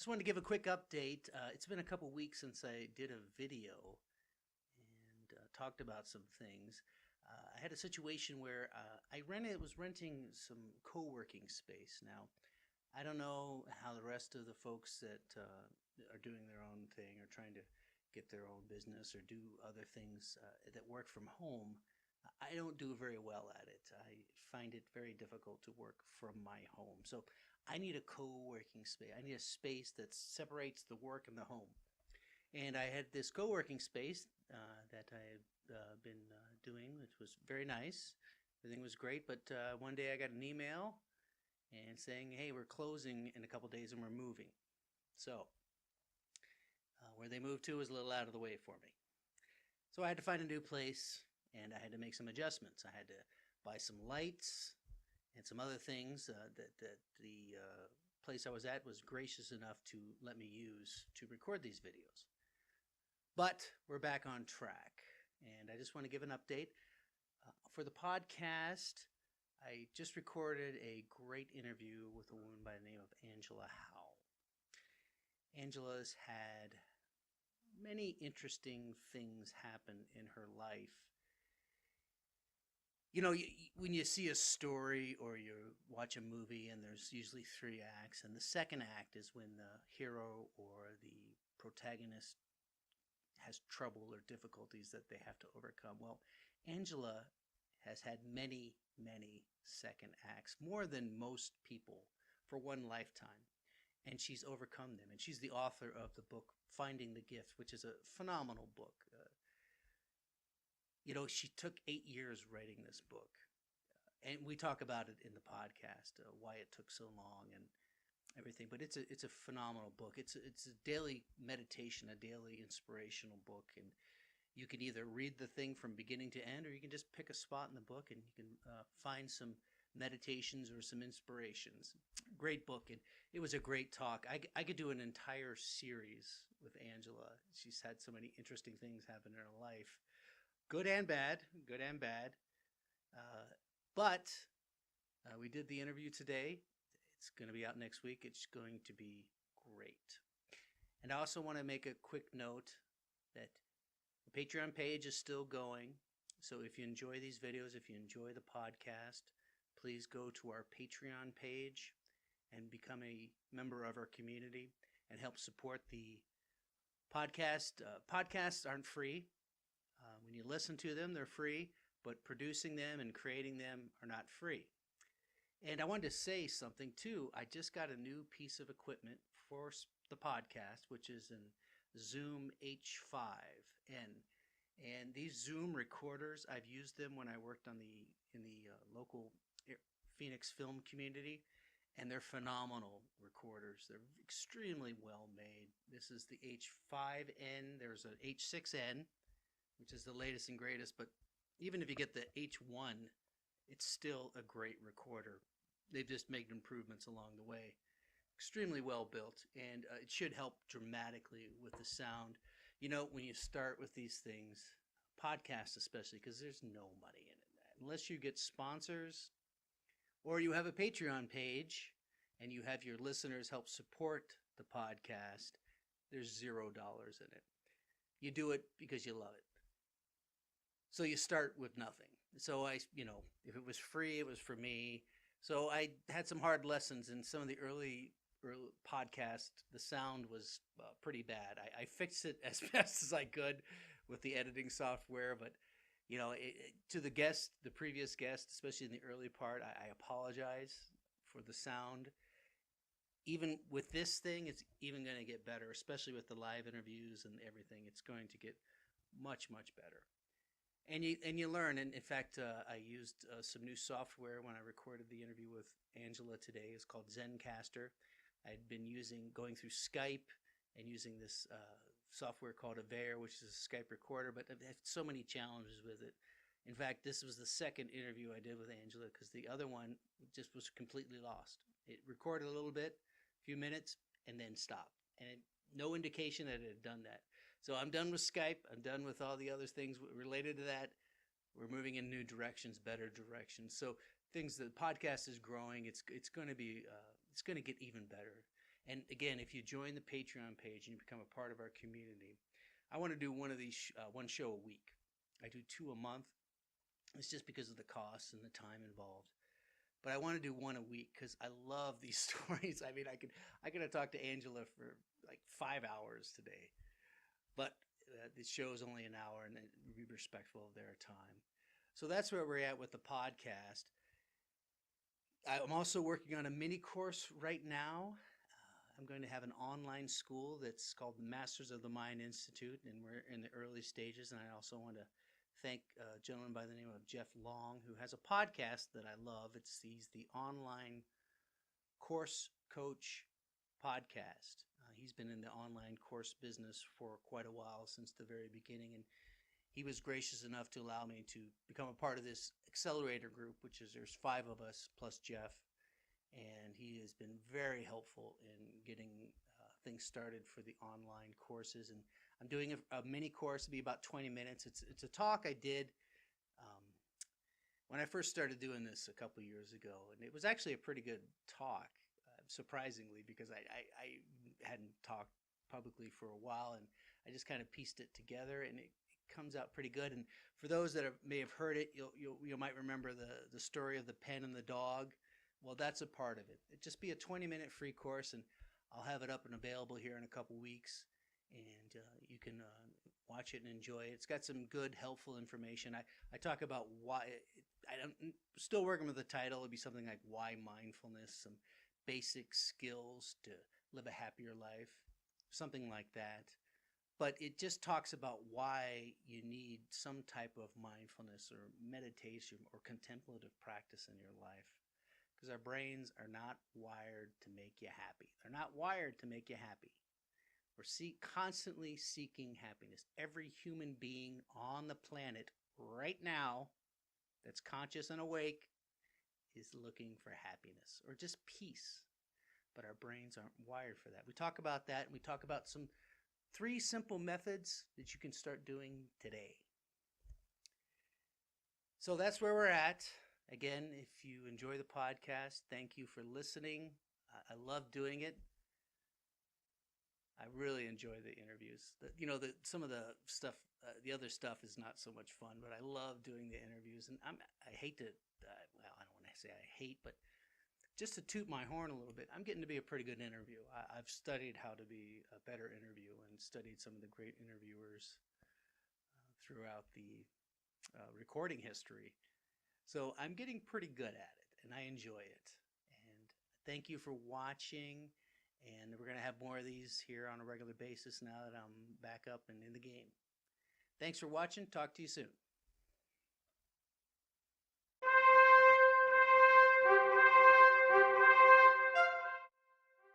Just wanted to give a quick update. It's been a couple weeks since I did a video and talked about some things. I had a situation where was renting some co-working space. Now, I don't know how the rest of the folks that are doing their own thing or trying to get their own business or do other things that work from home. I don't do very well at it. I find it very difficult to work from my home. So I need a co-working space. I need a space that separates the work and the home. And I had this co-working space that I had been doing, which was very nice. Everything was great, but one day I got an email and saying, hey, we're closing in a couple days and we're moving. So where they moved to was a little out of the way for me. So I had to find a new place and I had to make some adjustments. I had to buy some lights and some other things that the place I was at was gracious enough to let me use to record these videos. But we're back on track, and I just want to give an update. For the podcast, I just recorded a great interview with a woman by the name of Angela Howell. Angela's had many interesting things happen in her life. You know, when you see a story or you watch a movie and there's usually 3 acts, and the second act is when the hero or the protagonist has trouble or difficulties that they have to overcome. Well, Angela has had many, many second acts, more than most people for one lifetime, and she's overcome them. And she's the author of the book Finding the Gift, which is a phenomenal book. She took 8 years writing this book. And we talk about it in the podcast, why it took so long and everything. But it's a phenomenal book. It's a daily meditation, a daily inspirational book. And you can either read the thing from beginning to end, or you can just pick a spot in the book and you can find some meditations or some inspirations. Great book. And it was a great talk. I could do an entire series with Angela. She's had so many interesting things happen in her life. Good and bad. But we did the interview today. It's going to be out next week. It's going to be great. And I also want to make a quick note that the Patreon page is still going. So if you enjoy these videos, if you enjoy the podcast, please go to our Patreon page and become a member of our community and help support the podcast. Podcasts aren't free. When you listen to them, they're free, but producing them and creating them are not free. And I wanted to say something too. I just got a new piece of equipment for the podcast, which is an Zoom H5N. And these Zoom recorders, I've used them when I worked in the local Phoenix film community, and they're phenomenal recorders. They're extremely well made. This is the H5N. There's an H6N, which is the latest and greatest, but even if you get the H1, it's still a great recorder. They've just made improvements along the way. Extremely well built, and it should help dramatically with the sound. You know, when you start with these things, podcasts especially, because there's no money in it. Unless you get sponsors or you have a Patreon page and you have your listeners help support the podcast, there's $0 in it. You do it because you love it. So you start with nothing. So if it was free, it was for me. So I had some hard lessons in some of the early podcasts. The sound was pretty bad. I fixed it as best as I could with the editing software. But, to the previous guest, especially in the early part, I apologize for the sound. Even with this thing, it's even going to get better, especially with the live interviews and everything. It's going to get much, much better. And you learn. And in fact, I used some new software when I recorded the interview with Angela today. It's called Zencaster. I'd been going through Skype and using this software called Avere, which is a Skype recorder, but I've had so many challenges with it. In fact, this was the second interview I did with Angela because the other one just was completely lost. It recorded a little bit, a few minutes, and then stopped. And no indication that it had done that. So I'm done with Skype. I'm done with all the other things related to that. We're moving in new directions, better directions. So the podcast is growing. It's going to be it's going to get even better. And again, if you join the Patreon page and you become a part of our community, I want to do one of these, one show a week. I do 2 a month. It's just because of the costs and the time involved. But I want to do one a week because I love these stories. I mean, I could have talked to Angela for like 5 hours today, but the show is only an hour, and be respectful of their time. So that's where we're at with the podcast. I'm also working on a mini course right now. I'm going to have an online school that's called the Masters of the Mind Institute, and we're in the early stages. And I also want to thank a gentleman by the name of Jeff Long, who has a podcast that I love. He's the Online Course Coach podcast. He's been in the online course business for quite a while, since the very beginning, and he was gracious enough to allow me to become a part of this accelerator group, which is, there's 5 of us plus Jeff, and he has been very helpful in getting things started for the online courses. And I'm doing a mini course. It'll be about 20 minutes. It's a talk I did when I first started doing this a couple years ago, and it was actually a pretty good talk, surprisingly, because I hadn't talked publicly for a while, and I just kind of pieced it together, and it comes out pretty good. And for those that may have heard it, you might remember the story of the pen and the dog. Well, that's a part of it. It'd just be a 20-minute free course, and I'll have it up and available here in a couple weeks, and you can watch it and enjoy it. It's got some good, helpful information. I talk about why. I'm still working with the title. It'll be something like Why Mindfulness, some basic skills to live a happier life, something like that. But it just talks about why you need some type of mindfulness or meditation or contemplative practice in your life. Because our brains are not wired to make you happy. They're not wired to make you happy. We're constantly seeking happiness. Every human being on the planet right now that's conscious and awake is looking for happiness or just peace. But our brains aren't wired for that. We talk about that, and we talk about 3 simple methods that you can start doing today. So that's where we're at. Again, if you enjoy the podcast, thank you for listening. I love doing it. I really enjoy the interviews. Some of the stuff, the other stuff is not so much fun, but I love doing the interviews. And I hate to, I don't want to say I hate, but just to toot my horn a little bit, I'm getting to be a pretty good interview. I've studied how to be a better interview and studied some of the great interviewers throughout the recording history. So I'm getting pretty good at it, and I enjoy it. And thank you for watching, and we're going to have more of these here on a regular basis now that I'm back up and in the game. Thanks for watching. Talk to you soon.